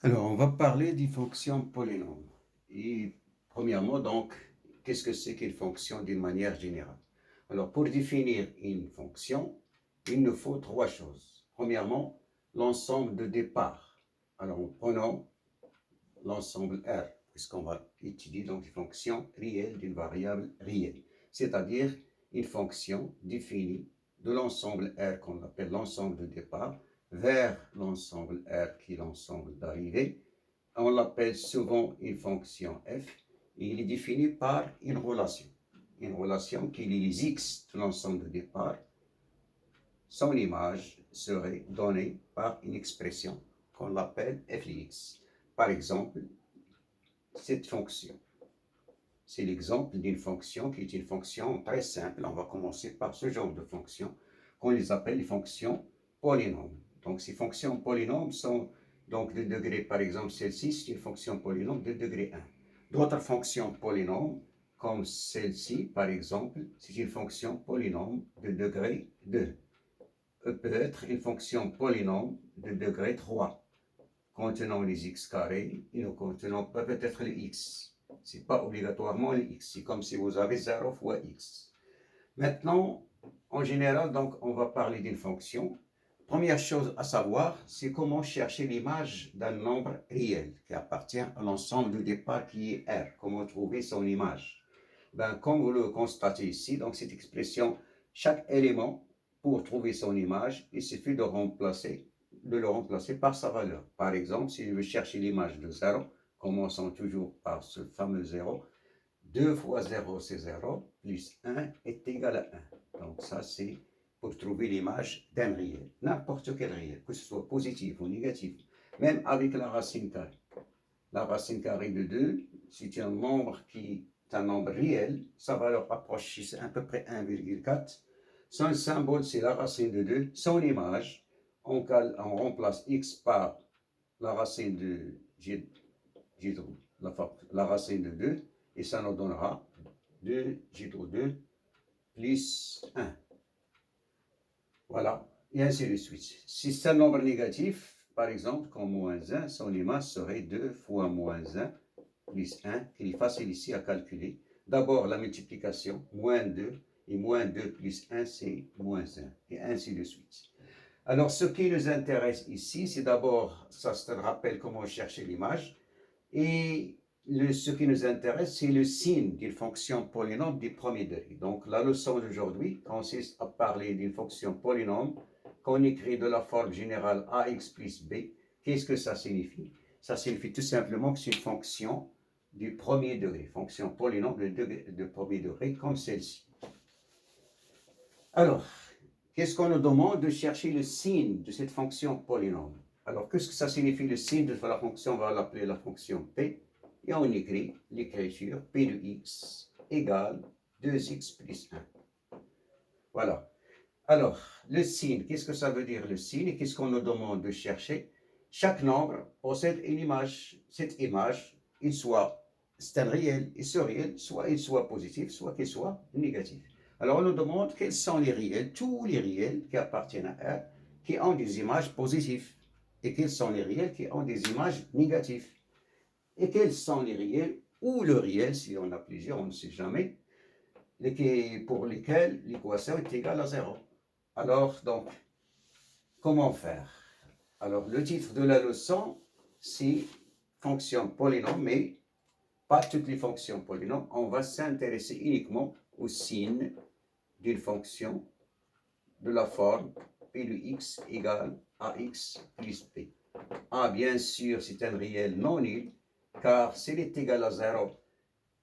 Alors, on va parler des fonctions polynômes. Et premièrement, donc, qu'est-ce que c'est qu'une fonction d'une manière générale? Alors, pour définir une fonction, il nous faut trois choses. Premièrement, l'ensemble de départ. Alors, en prenant l'ensemble R, puisqu'on va étudier donc une fonction réelle d'une variable réelle, c'est-à-dire une fonction définie de l'ensemble R qu'on appelle l'ensemble de départ vers l'ensemble R qui est l'ensemble d'arrivée. On l'appelle souvent une fonction f et il est défini par une relation. Une relation qui est les x de l'ensemble de départ. Son image serait donnée par une expression qu'on appelle f de x. Par exemple, cette fonction, c'est l'exemple d'une fonction qui est une fonction très simple. On va commencer par ce genre de fonction qu'on les appelle les fonctions polynômes. Donc ces fonctions polynômes sont donc de degré, par exemple celle-ci, c'est une fonction polynôme de degré 1. D'autres fonctions polynômes, comme celle-ci, par exemple, c'est une fonction polynôme de degré 2. Peut être une fonction polynôme de degré 3, contenant les x carrés et ne contenant pas peut-être les x. Ce n'est pas obligatoirement les x, c'est comme si vous avez 0 fois x. Maintenant, en général, donc, on va parler d'une fonction. Première chose à savoir, c'est comment chercher l'image d'un nombre réel qui appartient à l'ensemble de départ qui est R. Comment trouver son image? Comme vous le constatez ici, donc cette expression, chaque élément, pour trouver son image, il suffit de le remplacer par sa valeur. Par exemple, si je veux chercher l'image de 0, commençons toujours par ce fameux 0. 2 fois 0, c'est 0, plus 1 est égal à 1. Donc ça, c'est pour trouver l'image d'un réel. N'importe quel réel, que ce soit positif ou négatif, même avec la racine carrée. La racine carrée de 2, c'est un nombre qui est un nombre réel. Sa valeur approche, c'est à peu près 1,4. Son symbole, c'est la racine de 2. Son image, on remplace x par la racine de la racine de 2, et ça nous donnera 2 plus 1. Voilà, et ainsi de suite. Si c'est un nombre négatif, par exemple, comme moins 1, son image serait 2 fois moins 1 plus 1, qui est facile ici à calculer. D'abord, la multiplication, moins 2, et moins 2 plus 1, c'est moins 1, et ainsi de suite. Alors, ce qui nous intéresse ici, c'est d'abord, ça se rappelle comment chercher l'image, et ce qui nous intéresse, c'est le signe d'une fonction polynôme du premier degré. Donc, la leçon d'aujourd'hui consiste à parler d'une fonction polynôme qu'on écrit de la forme générale ax plus b. Qu'est-ce que ça signifie? Ça signifie tout simplement que c'est une fonction du premier degré, fonction polynôme de premier degré comme celle-ci. Alors, qu'est-ce qu'on nous demande? De chercher le signe de cette fonction polynôme. Alors, qu'est-ce que ça signifie le signe de la fonction? On va l'appeler la fonction p. Et on écrit l'écriture p de x égale 2x plus 1. Voilà. Alors, le signe, qu'est-ce que ça veut dire le signe et qu'est-ce qu'on nous demande de chercher? Chaque nombre possède une image. Cette image, c'est un réel, et ce réel, soit il soit positif, soit qu'il soit négatif. Alors, on nous demande quels sont les réels, tous les réels qui appartiennent à R, qui ont des images positives, et quels sont les réels qui ont des images négatives. Et quels sont les réels, ou le réel, si on a plusieurs, on ne sait jamais, pour lesquels l'équation est égale à 0. Alors, donc, comment faire? Alors, le titre de la leçon, c'est fonction polynôme, mais pas toutes les fonctions polynômes. On va s'intéresser uniquement au signe d'une fonction de la forme p de x égale ax plus b. A, bien sûr, c'est un réel non nul, car s'il est égal à 0,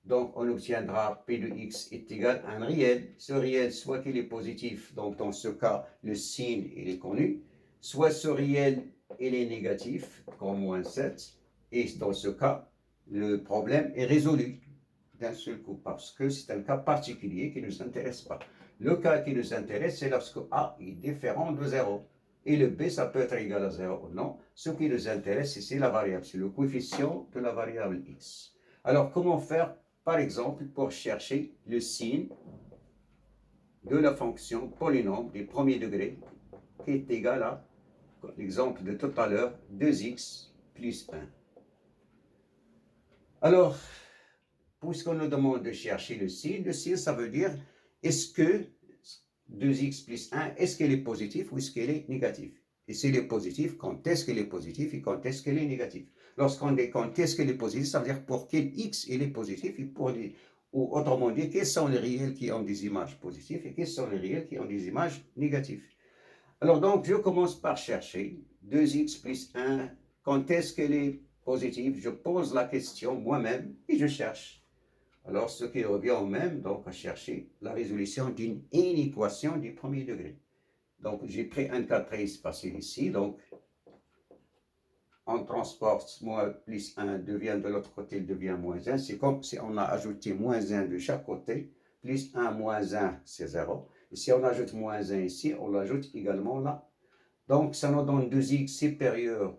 donc on obtiendra p de x est égal à un réel. Ce réel, soit qu'il est positif, donc dans ce cas, le signe il est connu, soit ce réel il est négatif, comme moins 7, et dans ce cas, le problème est résolu d'un seul coup, parce que c'est un cas particulier qui ne nous intéresse pas. Le cas qui nous intéresse, c'est lorsque A est différent de 0. Et le B, ça peut être égal à 0 ou non. Ce qui nous intéresse, c'est la variable, c'est le coefficient de la variable x. Alors, comment faire, par exemple, pour chercher le signe de la fonction polynôme du premier degré qui est égal à, l'exemple de tout à l'heure, 2x plus 1. Alors, puisqu'on nous demande de chercher le signe, ça veut dire, est-ce que 2x plus 1, est-ce qu'elle est positive ou est-ce qu'elle est négative? Et s'il est positif, quand est-ce qu'elle est positive et quand est-ce qu'elle est négative? Lorsqu'on dit quand est-ce qu'elle est positive, ça veut dire pour quel x elle est positive et ou autrement dit, quels sont les réels qui ont des images positives et quels sont les réels qui ont des images négatives. Alors donc, je commence par chercher 2x plus 1, quand est-ce qu'elle est positive? Je pose la question moi-même et je cherche. Alors, ce qui revient au même, donc, à chercher la résolution d'une inéquation du premier degré. Donc, j'ai pris un cas très facile ici. Donc, on transporte moins plus 1 devient de l'autre côté, devient moins 1. C'est comme si on a ajouté moins 1 de chaque côté. Plus 1 moins 1, c'est 0. Et si on ajoute moins 1 ici, on l'ajoute également là. Donc, ça nous donne 2x supérieur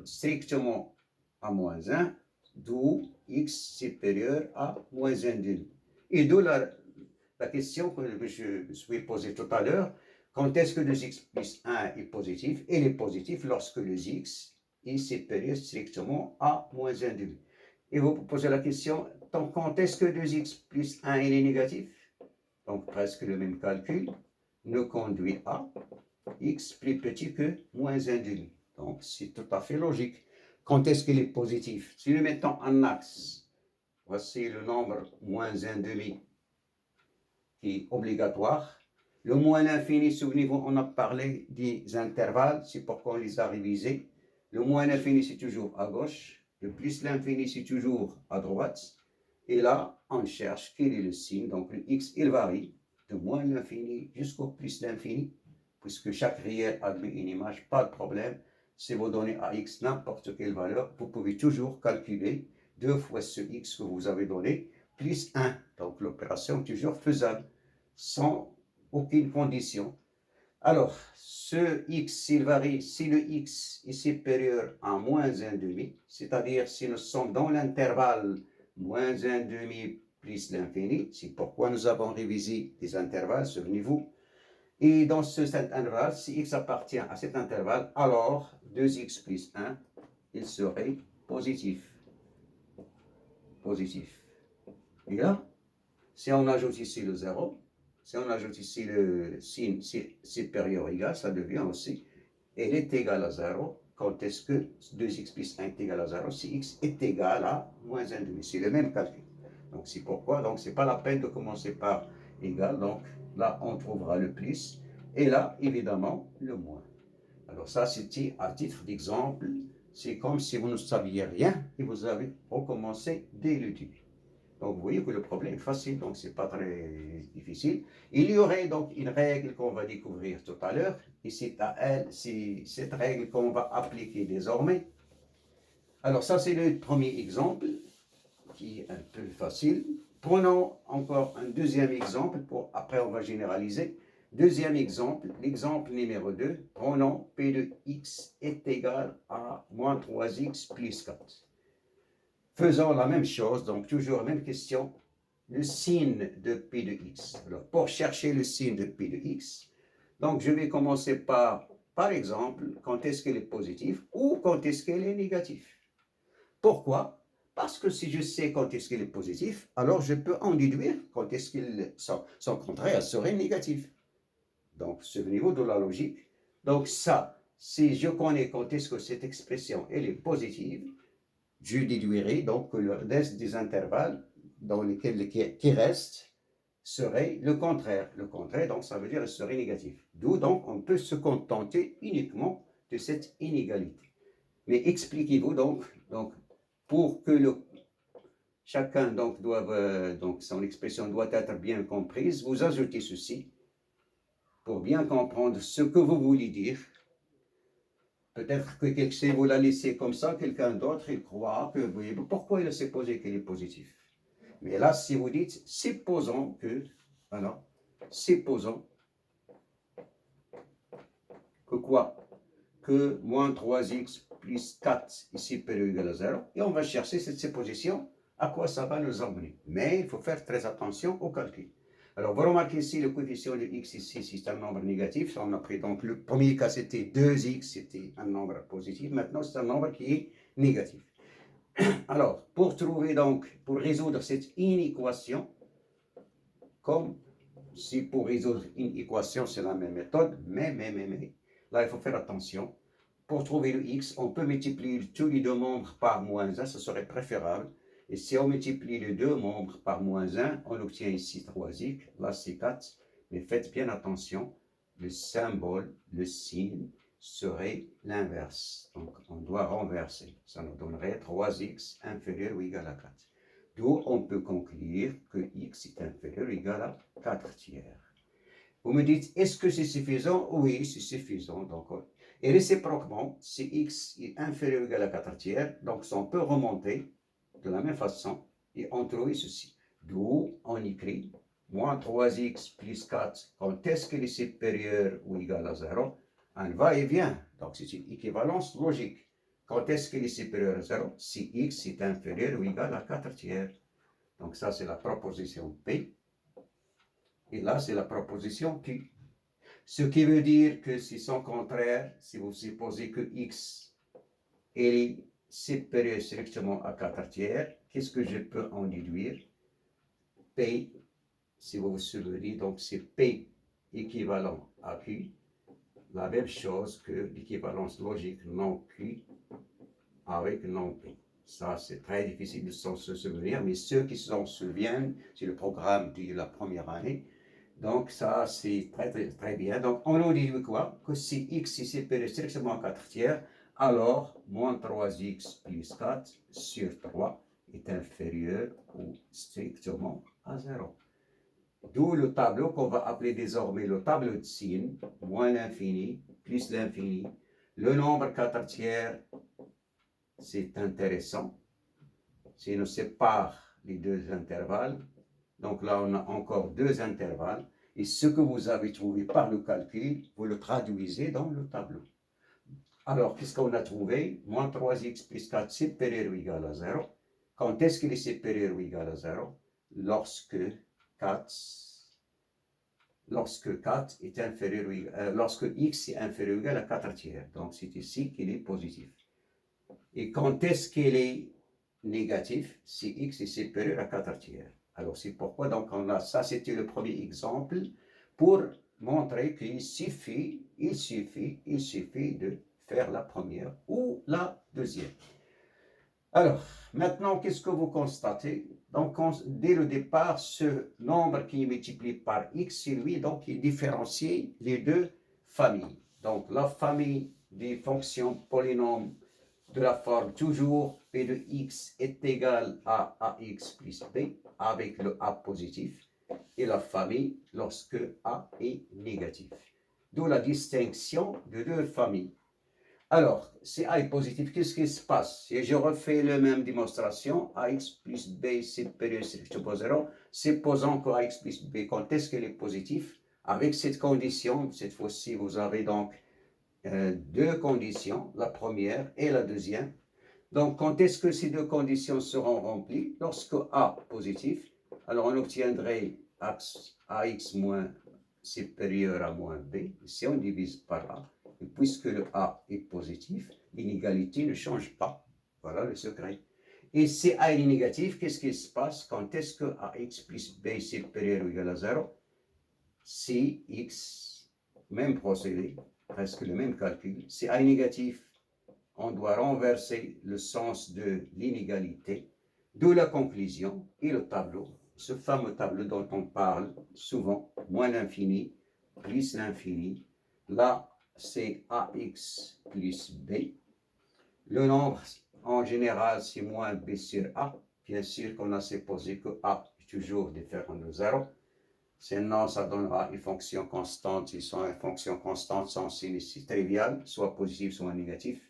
strictement à moins 1, d'où x supérieur à moins 1 demi. Et d'où la question que je me suis posée tout à l'heure, quand est-ce que 2x plus 1 est positif? Il est positif lorsque le x est supérieur strictement à moins 1 demi. Et vous posez la question, donc quand est-ce que 2x plus 1 il est négatif? Donc presque le même calcul nous conduit à x plus petit que moins 1 demi. Donc c'est tout à fait logique. Quand est-ce qu'il est positif? Si nous mettons un axe, voici le nombre moins 1 demi qui est obligatoire. Le moins l'infini, souvenez-vous, on a parlé des intervalles, c'est pourquoi on les a révisés. Le moins l'infini, c'est toujours à gauche. Le plus l'infini, c'est toujours à droite. Et là, on cherche quel est le signe. Donc le x, il varie de moins l'infini jusqu'au plus l'infini, puisque chaque réel admet une image, pas de problème. Si vous donnez à x n'importe quelle valeur, vous pouvez toujours calculer 2 fois ce x que vous avez donné, plus 1. Donc l'opération est toujours faisable, sans aucune condition. Alors, ce x, s'il varie, si le x est supérieur à moins 1 demi, c'est-à-dire si nous sommes dans l'intervalle moins 1 demi plus l'infini, c'est pourquoi nous avons révisé des intervalles, souvenez-vous. Et dans cet intervalle, si x appartient à cet intervalle, alors 2x plus 1, il serait positif. Positif. Et là, si on ajoute ici le 0, si on ajoute ici le signe supérieur égal, ça devient aussi, elle est égale à 0. Quand est-ce que 2x plus 1 est égal à 0? Si x est égal à moins 1 demi. C'est le même calcul. Donc c'est pourquoi, donc c'est pas la peine de commencer par égal. Donc là, on trouvera le plus. Et là, évidemment, le moins. Alors ça, c'était à titre d'exemple. C'est comme si vous ne saviez rien et vous avez recommencé dès le début. Donc vous voyez que le problème est facile, donc c'est pas très difficile. Il y aurait donc une règle qu'on va découvrir tout à l'heure, et c'est cette règle qu'on va appliquer désormais. Alors ça c'est le premier exemple, qui est un peu facile. Prenons encore un deuxième exemple, après on va généraliser. Deuxième exemple, l'exemple numéro 2, prenons P de x est égal à moins 3x plus 4. Faisons la même chose, donc toujours la même question, le signe de P de x. Alors, pour chercher le signe de P de x, donc je vais commencer par exemple, quand est-ce qu'elle est positive ou quand est-ce qu'elle est négative. Pourquoi? Parce que si je sais quand est-ce qu'elle est positive, alors je peux en déduire quand est-ce qu'elle, son contraire serait négatif. Donc, souvenez-vous de la logique. Donc ça, si je connais quand est-ce que cette expression elle est positive, je déduirai donc que le reste des intervalles dans lesquels qui restent serait le contraire. Le contraire, donc, ça veut dire qu'il serait négatif. D'où donc on peut se contenter uniquement de cette inégalité. Mais expliquez-vous donc pour que chacun donc donc son expression doit être bien comprise, vous ajoutez ceci pour bien comprendre ce que vous voulez dire. Peut-être que si vous la laissez comme ça, quelqu'un d'autre, il croit que, vous voyez, pourquoi il a supposé qu'il est positif? Mais là, si vous dites, supposons que, alors, supposons que quoi? Que moins 3x plus 4 est supérieur ou égal à 0, et on va chercher cette supposition, à quoi ça va nous emmener. Mais il faut faire très attention au calcul. Alors, vous remarquez ici le coefficient de x ici, c'est un nombre négatif. On a pris donc le premier cas, c'était 2x, c'était un nombre positif. Maintenant, c'est un nombre qui est négatif. Alors, pour trouver donc, pour résoudre cette inéquation, comme si pour résoudre une équation, c'est la même méthode, mais, là, il faut faire attention. Pour trouver le x, on peut multiplier tous les deux membres par moins 1, ce serait préférable. Et si on multiplie les deux membres par moins 1, on obtient ici 3x, là c'est 4. Mais faites bien attention, le symbole, le signe, serait l'inverse. Donc on doit renverser. Ça nous donnerait 3x inférieur ou égal à 4. D'où on peut conclure que x est inférieur ou égal à 4 tiers. Vous me dites, est-ce que c'est suffisant? Oui, c'est suffisant. Donc, et réciproquement, si x est inférieur ou égal à 4 tiers, donc on peut remonter de la même façon et on trouve ceci. D'où on écrit moins 3x plus 4, quand est-ce qu'il est supérieur ou égal à 0? Un va-et-vient. Donc c'est une équivalence logique. Quand est-ce qu'il est supérieur à 0? Si x est inférieur ou égal à 4 tiers. Donc ça, c'est la proposition P. Et là, c'est la proposition Q. Ce qui veut dire que si son contraire, si vous supposez que x est supérieur strictement à 4 tiers, qu'est-ce que je peux en déduire? P, si vous vous souvenez, donc c'est P équivalent à Q, la même chose que l'équivalence logique non Q avec non P. Ça, c'est très difficile de s'en souvenir, mais ceux qui s'en souviennent, c'est le programme de la première année. Donc, ça, c'est très bien. Donc, on en déduit quoi? Que si x est supérieur strictement à 4 tiers, alors moins 3x plus 4 sur 3 est inférieur ou strictement à 0. D'où le tableau qu'on va appeler désormais le tableau de signes, moins l'infini, plus l'infini. Le nombre 4 tiers, c'est intéressant. C'est nous sépare les deux intervalles. Donc là, on a encore deux intervalles. Et ce que vous avez trouvé par le calcul, vous le traduisez dans le tableau. Alors, qu'est-ce qu'on a trouvé? Moins 3x plus 4 supérieur ou égal à 0. Quand est-ce qu'il est supérieur ou égal à 0? Lorsque 4 est inférieur, lorsque x est inférieur ou égal à 4 tiers. Donc, c'est ici qu'il est positif. Et quand est-ce qu'il est négatif? Si x est supérieur à 4 tiers. Alors, c'est pourquoi, donc, ça, c'était le premier exemple pour montrer qu'il suffit de faire la première ou la deuxième. Alors, maintenant, qu'est-ce que vous constatez? Donc, dès le départ, ce nombre qui est multiplié par x, c'est lui, donc, il différencie les deux familles. Donc, la famille des fonctions polynômes de la forme toujours p de x est égal à ax plus b avec le a positif et la famille lorsque a est négatif. D'où la distinction de deux familles. Alors, si a est positif, qu'est-ce qui se passe? Si je refais la même démonstration, ax plus b supérieur à 0, supposons que ax plus b, quand est-ce qu'il est positif? Avec cette condition, cette fois-ci, vous avez donc deux conditions, la première et la deuxième. Donc, quand est-ce que ces deux conditions seront remplies? Lorsque A positif, alors on obtiendrait AX moins supérieur à moins B. Si on divise par A, et puisque le A est positif, l'inégalité ne change pas. Voilà le secret. Et si A est négatif, qu'est-ce qui se passe? Quand est-ce que AX plus B est supérieur ou égal à 0? Si X, même procédé, presque le même calcul, si A est négatif, on doit renverser le sens de l'inégalité, d'où la conclusion et le tableau, ce fameux tableau dont on parle souvent, moins l'infini, plus l'infini. Là, c'est ax plus b. Le nombre, en général, c'est moins b sur a. Bien sûr qu'on a supposé que a est toujours différent de 0. Sinon, ça donnera une fonction constante. Si sont une fonction constante, son signe est trivial, soit positif, soit négatif,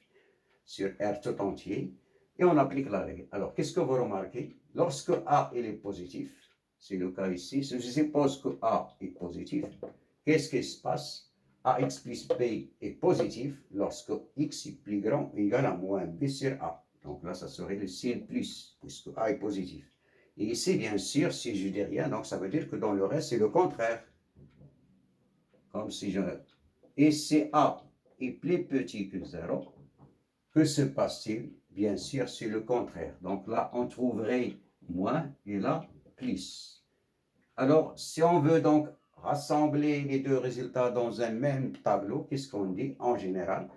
sur R tout entier, et on applique la règle. Alors, qu'est-ce que vous remarquez? Lorsque A il est positif, c'est le cas ici, si je suppose que A est positif, qu'est-ce qui se passe? AX plus B est positif lorsque X est plus grand ou égal à moins B sur A. Donc là, ça serait le signe plus, puisque A est positif. Et ici, bien sûr, si je dis rien, donc ça veut dire que dans le reste, c'est le contraire. Comme si je... Et si A est plus petit que 0, que se passe-t-il? bien sûr, c'est le contraire. Donc là, on trouverait moins et là, plus. Alors, si on veut donc rassembler les deux résultats dans un même tableau, qu'est-ce qu'on dit en général?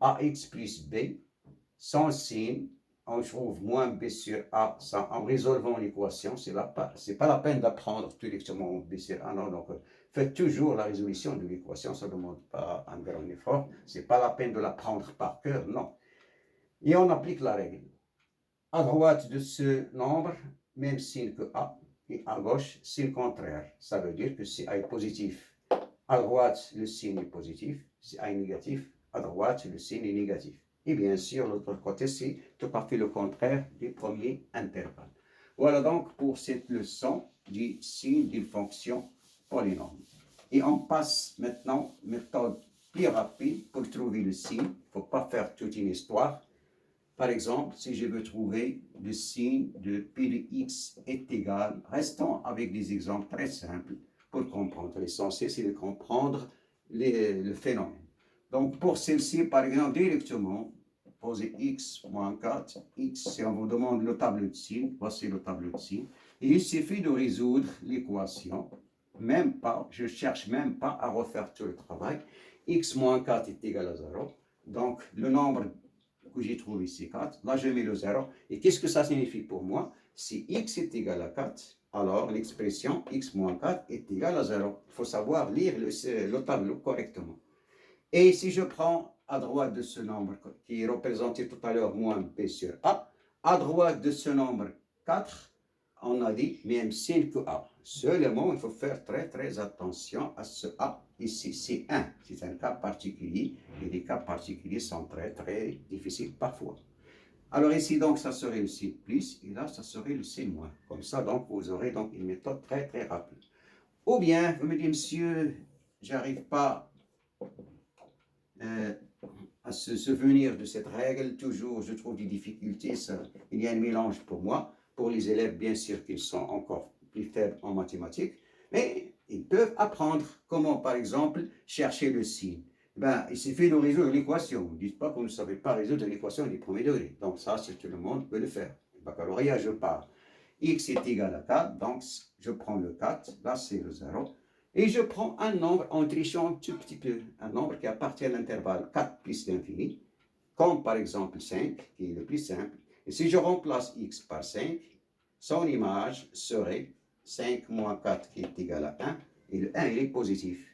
AX plus B, sans signe, on trouve moins B sur A en résolvant l'équation. C'est pas la peine d'apprendre tout directement B sur A, non. Donc, faites toujours la résolution de l'équation, ça ne demande pas un grand effort. Ce n'est pas la peine de l'apprendre par cœur, non. Et on applique la règle. À droite de ce nombre, même signe que A, et à gauche, signe contraire. Ça veut dire que si A est positif, à droite, le signe est positif. Si A est négatif, à droite, le signe est négatif. Et bien sûr, l'autre côté, c'est tout à fait le contraire du premier intervalle. Voilà donc pour cette leçon du signe d'une fonction polynôme. Et on passe maintenant à une méthode plus rapide pour trouver le signe. Il ne faut pas faire toute une histoire. Par exemple, si je veux trouver le signe de P de x est égal, restons avec des exemples très simples pour comprendre. L'essentiel, c'est de comprendre le phénomène. Donc, pour celle-ci, par exemple, directement, posez x moins 4, x, si on vous demande le tableau de signes, voici le tableau de signes. Et il suffit de résoudre l'équation, même pas, je ne cherche même pas à refaire tout le travail. X moins 4 est égal à 0. Donc, le nombre que j'ai trouvé ici 4, là je mets le 0. Et qu'est-ce que ça signifie pour moi? Si x est égal à 4, alors l'expression x moins 4 est égal à 0. Il faut savoir lire le tableau correctement. Et si je prends à droite de ce nombre qui est représenté tout à l'heure moins b sur a, à droite de ce nombre 4, on a dit même signe que a. Seulement, il faut faire très attention à ce a. Ici, c'est 1. C'est un cas particulier. Et les cas particuliers sont très difficiles parfois. Alors ici, donc, ça serait le signe plus. Et là, ça serait le signe moins. Comme ça, donc, vous aurez donc une méthode très rapide. Ou bien, vous me dites, monsieur, j'arrive pas à se souvenir de cette règle. Toujours, je trouve des difficultés. Il y a un mélange pour moi. Pour les élèves, bien sûr qu'ils sont encore plus faibles en mathématiques. Mais ils peuvent apprendre comment, par exemple, chercher le signe. Ben, il suffit de résoudre l'équation. Ne dites pas que vous ne savez pas résoudre l'équation du premier degré. Donc ça, tout le monde peut le faire. Le baccalauréat, je pars. X est égal à 4, donc je prends le 4, là c'est le 0. Et je prends un nombre en trichant un tout petit peu, un nombre qui appartient à l'intervalle 4 plus l'infini, comme par exemple 5, qui est le plus simple. Et si je remplace x par 5, son image serait 5 moins 4 qui est égal à 1, et le 1 il est positif.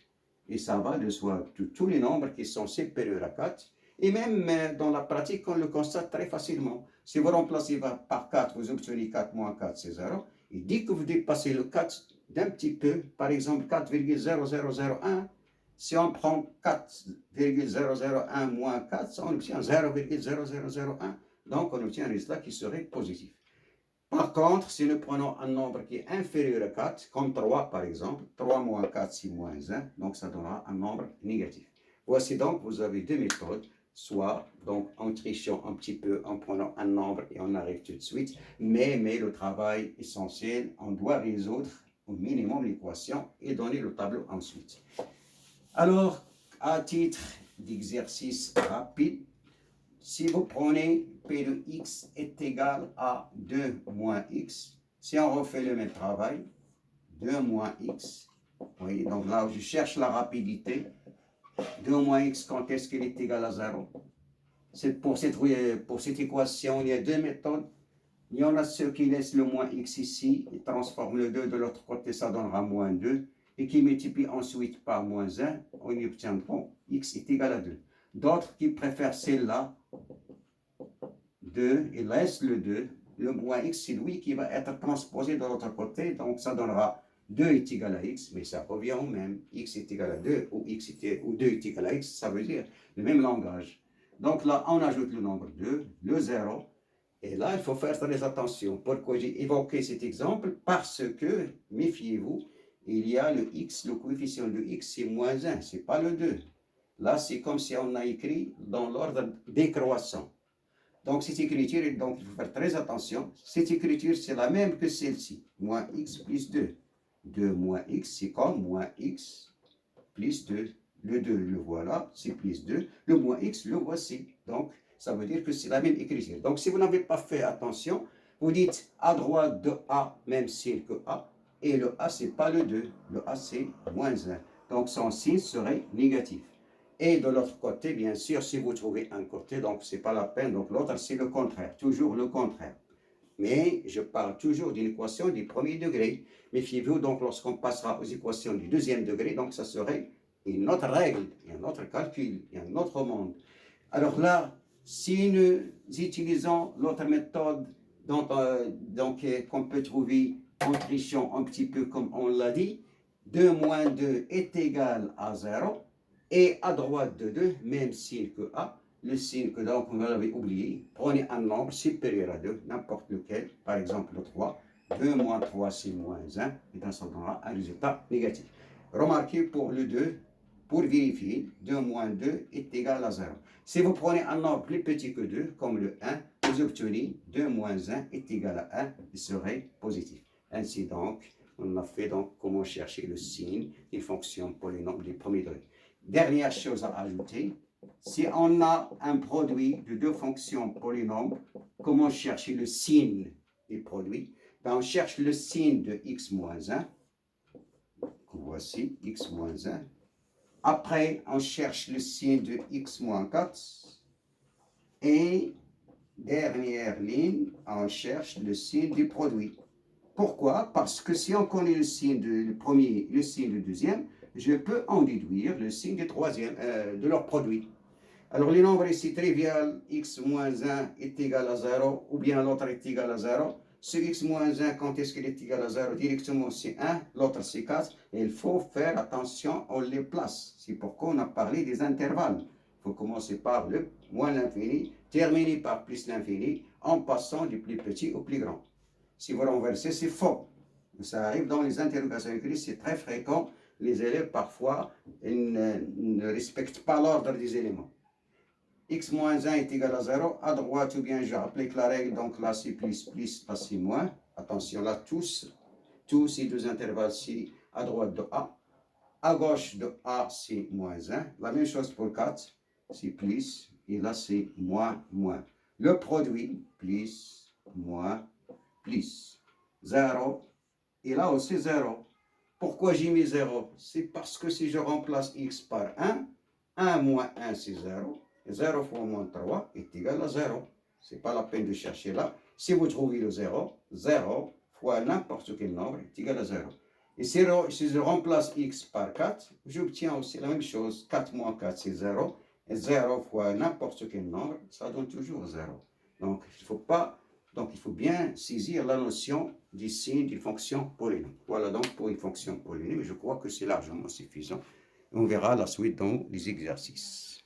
Et ça va de soi, tous les nombres qui sont supérieurs à 4, et même dans la pratique, on le constate très facilement. Si vous remplacez par 4, vous obtenez 4 moins 4, c'est 0. Et dès que vous dépassez le 4 d'un petit peu, par exemple 4,0001, si on prend 4,001 moins 4, on obtient 0,0001. Donc, on obtient un résultat qui serait positif. Par contre, si nous prenons un nombre qui est inférieur à 4, comme 3 par exemple, 3 moins 4, c'est moins 1, donc ça donnera un nombre négatif. Voici donc, vous avez deux méthodes, soit donc en trichant un petit peu, en prenant un nombre et on arrive tout de suite, mais le travail essentiel, on doit résoudre au minimum l'équation et donner le tableau ensuite. Alors, à titre d'exercice rapide, si vous prenez P de x est égal à 2 moins x, si on refait le même travail, 2 moins x, vous voyez, donc là je cherche la rapidité, 2 moins x quand est-ce qu'il est égal à 0? Pour cette équation, il y a deux méthodes. Il y en a ceux qui laissent le moins x ici, ils transforment le 2 de l'autre côté, ça donnera moins 2, et qui multiplient ensuite par moins 1, on y obtiendra x est égal à 2. D'autres qui préfèrent celle-là, 2, il laisse le 2, le moins x, c'est lui qui va être transposé de l'autre côté, donc ça donnera 2 est égal à x, mais ça revient au même, x est égal à 2, ou 2 est égal à x, ça veut dire le même langage. Donc là, on ajoute le nombre 2, le 0, et là, il faut faire très attention. Pourquoi j'ai évoqué cet exemple? Parce que, méfiez-vous, il y a le x, le coefficient de x, c'est moins 1, c'est pas le 2. Là, c'est comme si on a écrit dans l'ordre décroissant. Donc, cette écriture, donc, il faut faire très attention. Cette écriture, c'est la même que celle-ci. Moins x plus 2. 2 moins x, c'est comme moins x plus 2. Le 2, le voilà, c'est plus 2. Le moins x, le voici. Donc, ça veut dire que c'est la même écriture. Donc si vous n'avez pas fait attention, vous dites à droite de A, même signe que A, et le A, c'est pas le 2, le A, c'est moins 1. Donc son signe serait négatif. Et de l'autre côté, bien sûr, si vous trouvez un côté, donc c'est pas la peine, donc l'autre, c'est le contraire, toujours le contraire. Mais je parle toujours d'une équation du premier degré. Méfiez-vous, donc lorsqu'on passera aux équations du deuxième degré, donc ça serait une autre règle, un autre calcul, un autre monde. Alors là, si nous utilisons l'autre méthode qu'on peut trouver en trichant un petit peu comme on l'a dit, 2 moins 2 est égal à 0, et à droite de 2, même signe que A, le signe que donc vous l'avez oublié, prenez un nombre supérieur à 2, n'importe lequel, par exemple le 3, 2 moins 3 c'est moins 1, et dans ce cas-là, un résultat négatif. Remarquez pour le 2, pour vérifier, 2 moins 2 est égal à 0. Si vous prenez un nombre plus petit que 2, comme le 1, vous obtenez 2 moins 1 est égal à 1, il serait positif. Ainsi donc, on a fait donc comment chercher le signe des fonctions polynômes du premier degré. Dernière chose à ajouter, si on a un produit de deux fonctions polynômes, comment chercher le signe des produits? Ben, on cherche le signe de x moins 1, voici x moins 1. Après, on cherche le signe de x moins 4. Et dernière ligne, on cherche le signe du produit. Pourquoi? Parce que si on connaît le signe du premier, le signe du deuxième, je peux en déduire le signe du troisième, de leur produit. Alors, les nombres ici trivial, x moins 1 est égal à 0, ou bien l'autre est égal à 0. Ce x moins 1, quand est-ce qu'il est égal à 0? Directement, c'est 1, l'autre, c'est 4. Et il faut faire attention, on les place. C'est pourquoi on a parlé des intervalles. Il faut commencer par le moins l'infini, terminer par plus l'infini, en passant du plus petit au plus grand. Si vous renversez, c'est faux. Ça arrive dans les interrogations écrites, c'est très fréquent. Les élèves, parfois, ils ne respectent pas l'ordre des éléments. X moins 1 est égal à 0. À droite, ou bien j'applique la règle, donc là c'est plus, là c'est moins. Attention, là tous ces deux intervalles-ci, à droite de A. À gauche de A, c'est moins 1. La même chose pour 4, c'est plus, et là c'est moins, moins. Le produit, plus, moins, plus. 0, et là aussi 0. Pourquoi j'ai mis 0? C'est parce que si je remplace x par 1, 1 moins 1 c'est 0. 0 fois moins 3 est égal à 0. Ce n'est pas la peine de chercher là. Si vous trouvez le 0, 0 fois n'importe quel nombre est égal à 0. Et si je remplace x par 4, j'obtiens aussi la même chose. 4 moins 4, c'est 0. Et 0 fois n'importe quel nombre, ça donne toujours 0. Donc, il faut bien saisir la notion du signe d'une fonction polynôme. Voilà donc pour une fonction polynôme. Je crois que c'est largement suffisant. On verra la suite dans les exercices.